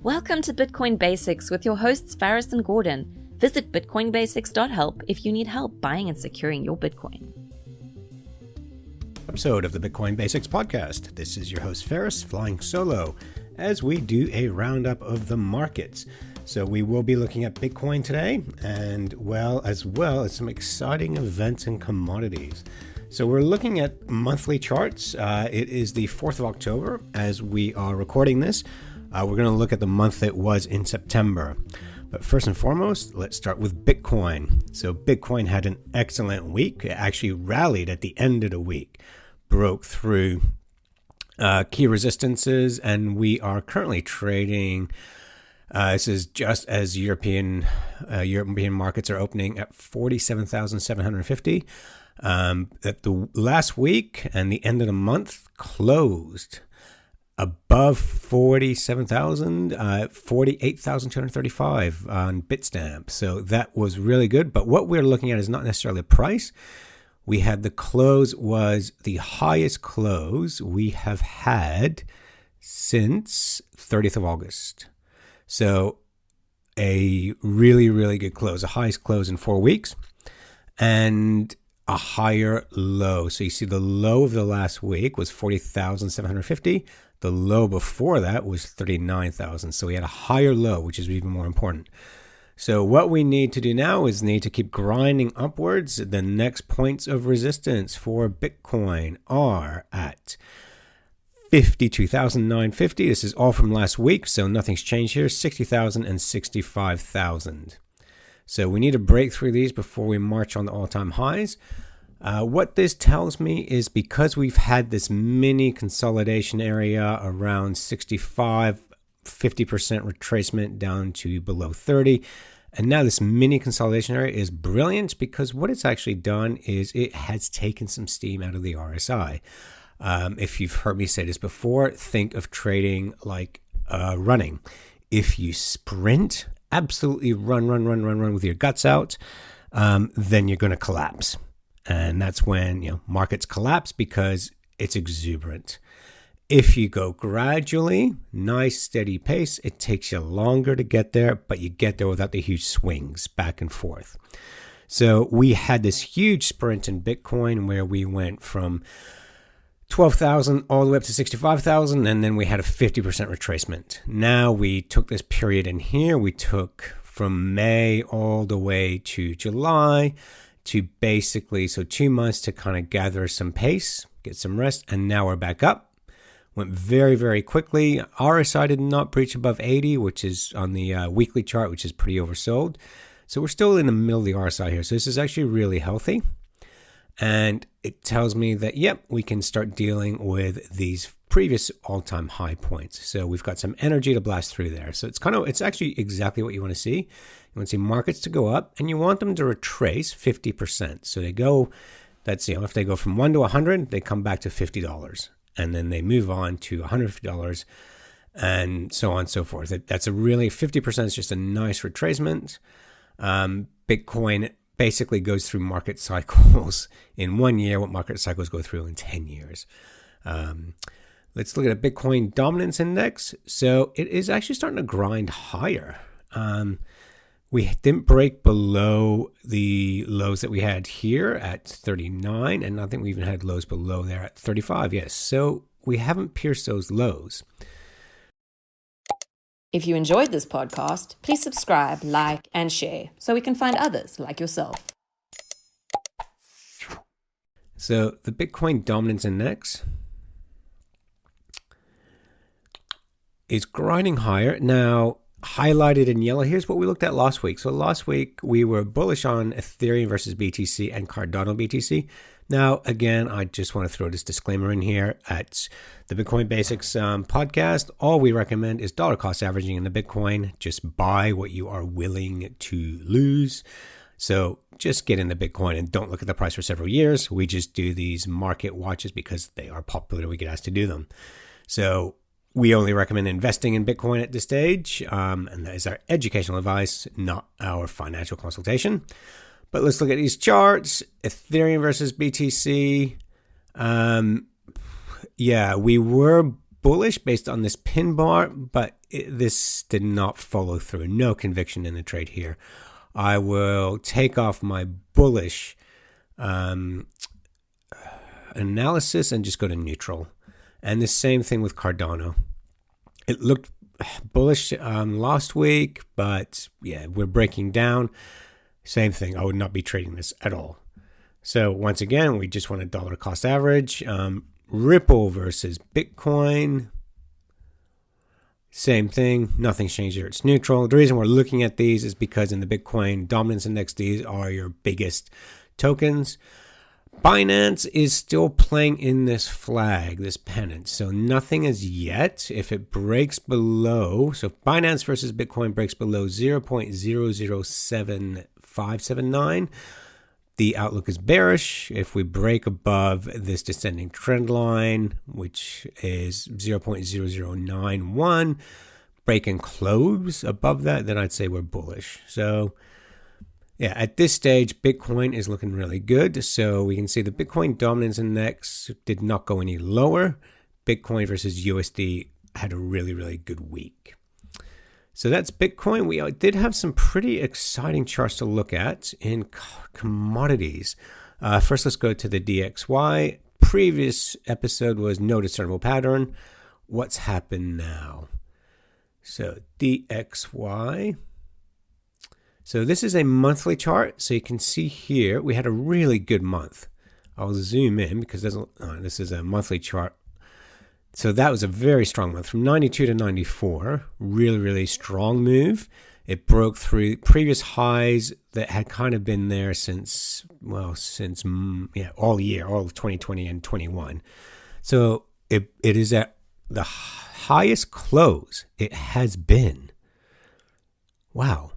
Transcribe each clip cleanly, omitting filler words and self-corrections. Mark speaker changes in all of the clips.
Speaker 1: Welcome to Bitcoin Basics with your hosts Faris and Gordon. Visit bitcoinbasics.help if you need help buying and securing your Bitcoin.
Speaker 2: Episode of the Bitcoin Basics podcast. This is your host Faris, flying solo, as we do a roundup of the markets. So we will be looking at Bitcoin today, and as well as some exciting events and commodities. So we're looking at monthly charts. It is the 4th of October as we are recording this. We're going to look at the month it was in September. But first and foremost, let's start with Bitcoin. So Bitcoin had an excellent week. It actually rallied at the end of the week, broke through key resistances, and we are currently trading. This is just as European markets are opening at 47,750. At the last week and the end of the month closed above 47,000, 48,235 on Bitstamp. So that was really good. But what we're looking at is not necessarily the price. We had the close was the highest close we have had since 30th of August. So a really, really good close, the highest close in 4 weeks, and a higher low. So you see the low of the last week was 40,750. The low before that was 39,000. So we had a higher low, which is even more important. So what we need to do now is need to keep grinding upwards. The next points of resistance for Bitcoin are at 52,950. This is all from last week, so nothing's changed here. 60,000 and 65,000. So we need to break through these before we march on the all-time highs. What this tells me is because we've had this mini consolidation area around 65, 50% retracement down to below 30. And now this mini consolidation area is brilliant because what it's actually done is it has taken some steam out of the RSI. If you've heard me say this before, think of trading like running. If you sprint, absolutely run with your guts out, then you're going to collapse. And that's when markets collapse because it's exuberant. If you go gradually, nice steady pace, it takes you longer to get there, but you get there without the huge swings back and forth. So we had this huge sprint in Bitcoin where we went from 12,000 all the way up to 65,000, and then we had a 50% retracement. Now we took this period in here. We took from May all the way to July to basically, so 2 months to kind of gather some pace, get some rest, and now we're back up. Went very, very quickly. RSI did not breach above 80, which is on the weekly chart, which is pretty oversold. So we're still in the middle of the RSI here. So this is actually really healthy. And it tells me that, we can start dealing with these previous all-time high points. So we've got some energy to blast through there. So it's actually exactly what you want to see. You want to see markets to go up, and you want them to retrace 50%. So they go, if they go from 1 to 100, they come back to $50. And then they move on to $150 and so on and so forth. That's a really, 50% is just a nice retracement. Bitcoin basically goes through market cycles in 1 year, what market cycles go through in 10 years. Let's look at a Bitcoin dominance index. So it is actually starting to grind higher. We didn't break below the lows that we had here at 39, and I think we even had lows below there at 35. Yes, so we haven't pierced those lows.
Speaker 1: If you enjoyed this podcast, please subscribe, like, and share so we can find others like yourself.
Speaker 2: So the Bitcoin dominance index is grinding higher. Now, highlighted in yellow, here's what we looked at last week. So last week, we were bullish on Ethereum versus BTC and Cardano BTC. Now, again, I just want to throw this disclaimer in here at the Bitcoin Basics podcast. All we recommend is dollar cost averaging in the Bitcoin. Just buy what you are willing to lose. So just get in the Bitcoin and don't look at the price for several years. We just do these market watches because they are popular. We get asked to do them. So we only recommend investing in Bitcoin at this stage, and that is our educational advice, not our financial consultation. But let's look at these charts. Ethereum versus BTC. We were bullish based on this pin bar, but this did not follow through. No conviction in the trade here. I will take off my bullish analysis and just go to neutral. And the same thing with Cardano. It looked bullish last week, but yeah, we're breaking down. Same thing. I would not be trading this at all. So once again, we just want a dollar cost average. Ripple versus Bitcoin. Same thing. Nothing's changed here. It's neutral. The reason we're looking at these is because in the Bitcoin Dominance Index, these are your biggest tokens. Binance is still playing in this flag, this pennant. So nothing as yet. If it breaks below, so if Binance versus Bitcoin breaks below 0.007579, the outlook is bearish. If we break above this descending trend line, which is 0.0091, break and close above that, then I'd say we're bullish. So yeah, at this stage, Bitcoin is looking really good. So we can see the Bitcoin Dominance Index did not go any lower. Bitcoin versus USD had a really, really good week. So that's Bitcoin. We did have some pretty exciting charts to look at in commodities. First, let's go to the DXY. Previous episode was no discernible pattern. What's happened now? So DXY. So this is a monthly chart. So you can see here, we had a really good month. I'll zoom in because this is a monthly chart. So that was a very strong month from 92 to 94. Really, really strong move. It broke through previous highs that had kind of been there since all year, all of 2020 and 21. So it is at the highest close it has been. Wow.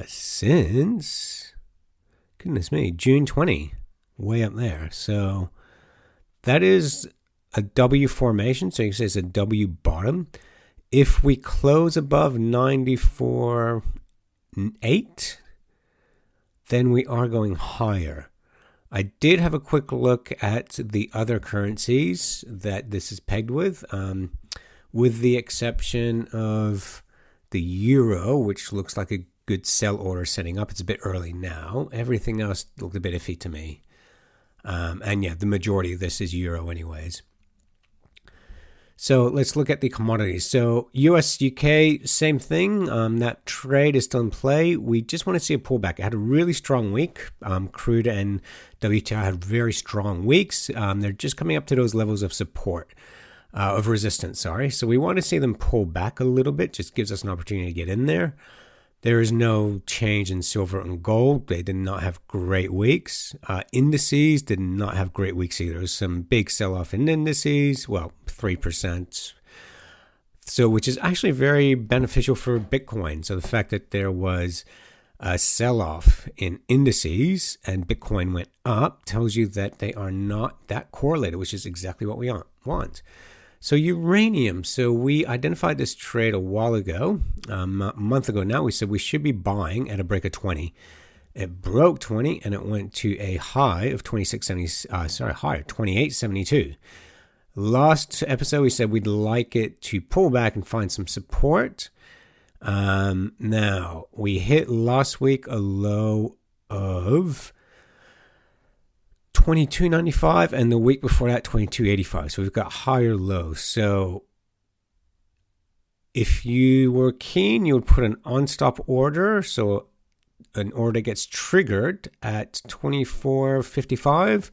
Speaker 2: Since, goodness me, June 20, way up there. So that is a W formation, so you can say it's a W bottom. If we close above 94.8, then we are going higher. I did have a quick look at the other currencies that this is pegged with the exception of the euro, which looks like a good sell order setting up. It's a bit early now. Everything else looked a bit iffy to me. And yeah, the majority of this is euro anyways. So let's look at the commodities. So US, UK, same thing. That trade is still in play. We just want to see a pullback. It had a really strong week. Crude and WTI had very strong weeks. They're just coming up to those levels of support, of resistance, sorry. So we want to see them pull back a little bit. Just gives us an opportunity to get in there. There is no change in silver and gold. They did not have great weeks. Indices did not have great weeks either. There was some big sell-off in indices, 3%. So, which is actually very beneficial for Bitcoin. So the fact that there was a sell-off in indices and Bitcoin went up tells you that they are not that correlated, which is exactly what we want. So uranium, so we identified this trade a while ago, a month ago now. We said we should be buying at a break of 20. It broke 20 and it went to a high of 28.72. Last episode we said we'd like it to pull back and find some support. Now we hit last week a low of 22.95 and the week before that 22.85. So we've got higher lows. So if you were keen, you would put an on-stop order. So an order gets triggered at 24.55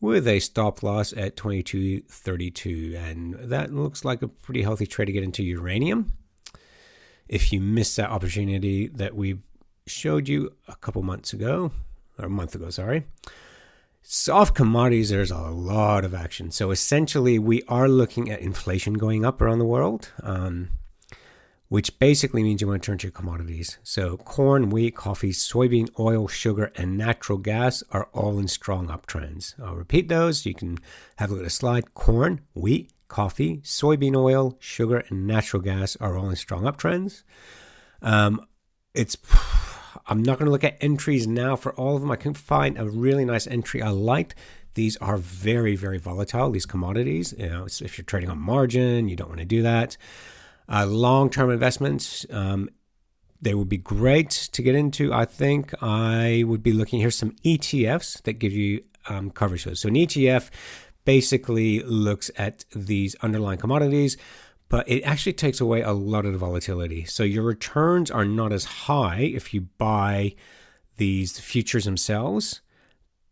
Speaker 2: with a stop loss at 22.32. And that looks like a pretty healthy trade to get into uranium. If you missed that opportunity that we showed you a month ago, sorry. Soft commodities, there's a lot of action. So essentially, we are looking at inflation going up around the world, which basically means you want to turn to your commodities. So corn, wheat, coffee, soybean oil, sugar, and natural gas are all in strong uptrends. I'll repeat those. You can have a look at the slide. Corn, wheat, coffee, soybean oil, sugar, and natural gas are all in strong uptrends. I'm not going to look at entries now for all of them. I couldn't find a really nice entry I liked. These are very, very volatile, these commodities. If you're trading on margin, you don't want to do that. Long-term investments, they would be great to get into. I think I would be looking, here's some ETFs that give you coverage. So an ETF basically looks at these underlying commodities, but it actually takes away a lot of the volatility. So your returns are not as high if you buy these futures themselves,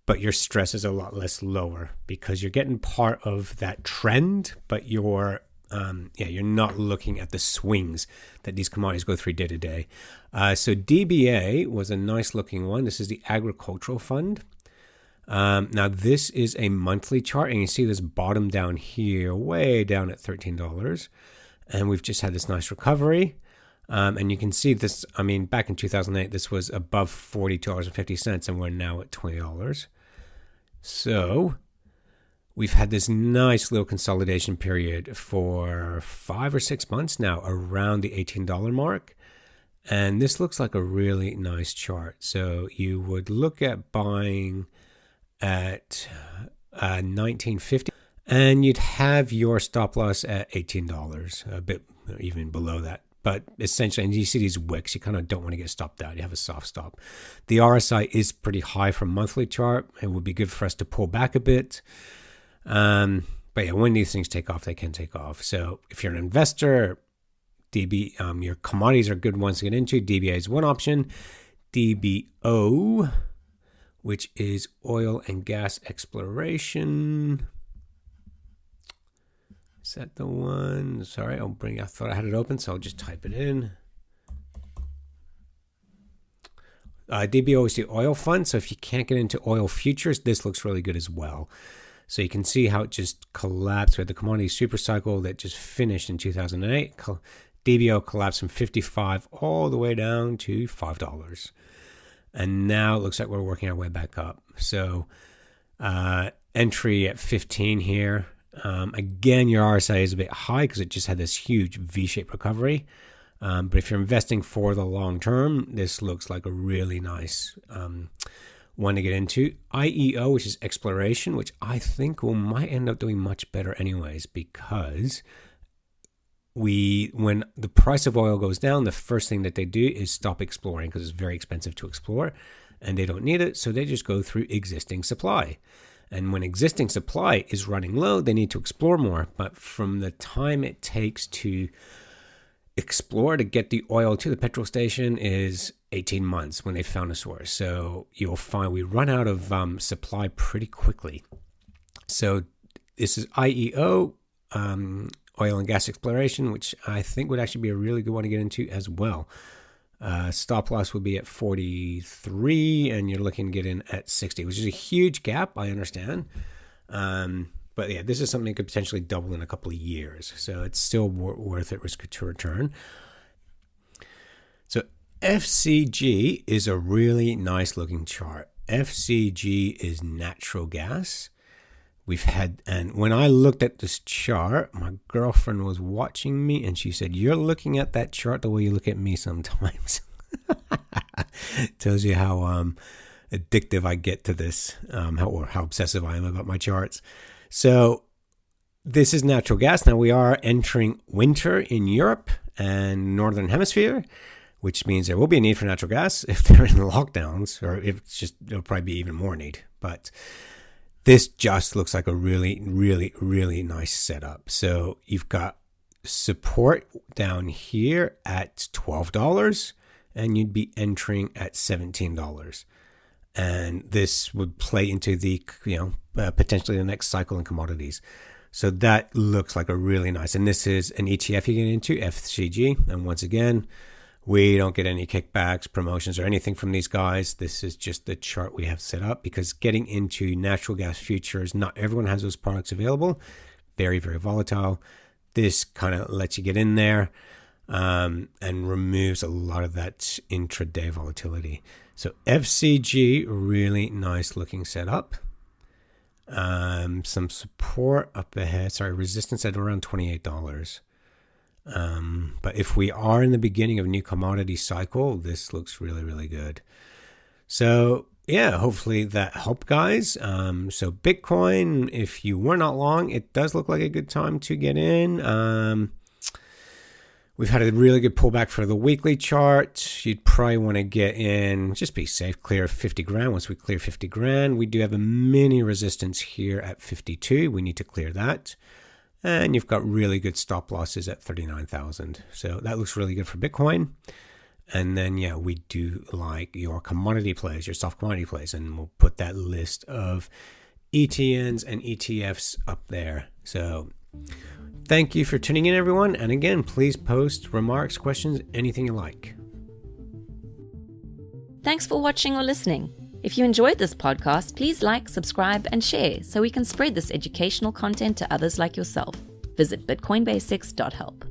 Speaker 2: but your stress is a lot less lower because you're getting part of that trend, but you're not looking at the swings that these commodities go through day to day. So DBA was a nice looking one. This is the agricultural fund. Now this is a monthly chart, and you see this bottom down here, way down at $13. And we've just had this nice recovery. And you can see this, back in 2008, this was above $42.50, and we're now at $20. So we've had this nice little consolidation period for 5 or 6 months now around the $18 mark. And this looks like a really nice chart. So you would look at buying at $19.50, and you'd have your stop loss at $18, a bit even below that. But essentially, and you see these wicks, you kind of don't want to get stopped out. You have a soft stop. The RSI is pretty high from monthly chart. It would be good for us to pull back a bit. But yeah, when these things take off, they can take off. So if you're an investor, your commodities are good ones to get into. DBA is one option. DBO, which is oil and gas exploration. Is that the one? Sorry, I thought I had it open, so I'll just type it in. DBO is the oil fund. So if you can't get into oil futures, this looks really good as well. So you can see how it just collapsed. We had the commodity super cycle that just finished in 2008. DBO collapsed from 55 all the way down to $5. And now it looks like we're working our way back up. So entry at 15 here. Again, your RSI is a bit high because it just had this huge V-shaped recovery. But if you're investing for the long term, this looks like a really nice one to get into. IEO, which is exploration, which I think might end up doing much better anyways, because when the price of oil goes down, the first thing that they do is stop exploring because it's very expensive to explore and they don't need it. So they just go through existing supply. And when existing supply is running low, they need to explore more. But from the time it takes to explore to get the oil to the petrol station is 18 months when they found a source. So you'll find we run out of supply pretty quickly. So this is IEO, oil and gas exploration, which I think would actually be a really good one to get into as well. Stop loss would be at 43, and you're looking to get in at 60, which is a huge gap, I understand. But yeah, this is something that could potentially double in a couple of years. So it's still worth it, risk to return. So FCG is a really nice looking chart. FCG is natural gas. And when I looked at this chart, my girlfriend was watching me and she said, "You're looking at that chart the way you look at me sometimes." Tells you how addictive I get to this, how obsessive I am about my charts. So this is natural gas. Now we are entering winter in Europe and Northern Hemisphere, which means there will be a need for natural gas if they're in lockdowns, or if it's just, there'll probably be even more need. But this just looks like a really, really, really nice setup. So you've got support down here at $12, and you'd be entering at $17. And this would play into the, potentially the next cycle in commodities. So that looks like a really nice, and this is an ETF you get into, FCG. And once again, we don't get any kickbacks, promotions, or anything from these guys. This is just the chart we have set up, because getting into natural gas futures, not everyone has those products available. Very, very volatile. This kind of lets you get in there and removes a lot of that intraday volatility. So FCG, really nice looking setup. Some support up ahead. Resistance at around $28. But if we are in the beginning of a new commodity cycle, this looks really, really good. So yeah, hopefully that helped, guys. So Bitcoin, if you were not long, it does look like a good time to get in. We've had a really good pullback for the weekly chart. You'd probably want to get in, just be safe, clear 50 grand. Once we clear 50 grand, we do have a mini resistance here at 52. We need to clear that. And you've got really good stop losses at 39,000. So that looks really good for Bitcoin. And then, yeah, we do like your commodity plays, your soft commodity plays. And we'll put that list of ETNs and ETFs up there. So thank you for tuning in, everyone. And again, please post remarks, questions, anything you like.
Speaker 1: Thanks for watching or listening. If you enjoyed this podcast, please like, subscribe, and share so we can spread this educational content to others like yourself. Visit bitcoinbasics.help.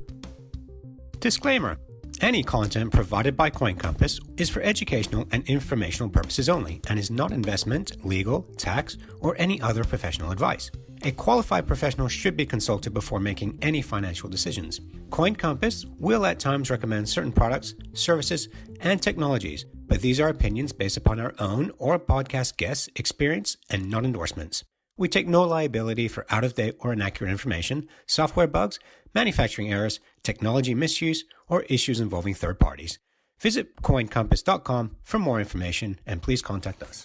Speaker 3: Disclaimer. Any content provided by CoinCompass is for educational and informational purposes only and is not investment, legal, tax, or any other professional advice. A qualified professional should be consulted before making any financial decisions. CoinCompass will at times recommend certain products, services, and technologies, but these are opinions based upon our own or podcast guests' experience and not endorsements. We take no liability for out-of-date or inaccurate information, software bugs, manufacturing errors, technology misuse, or issues involving third parties. Visit coincompass.com for more information and please contact us.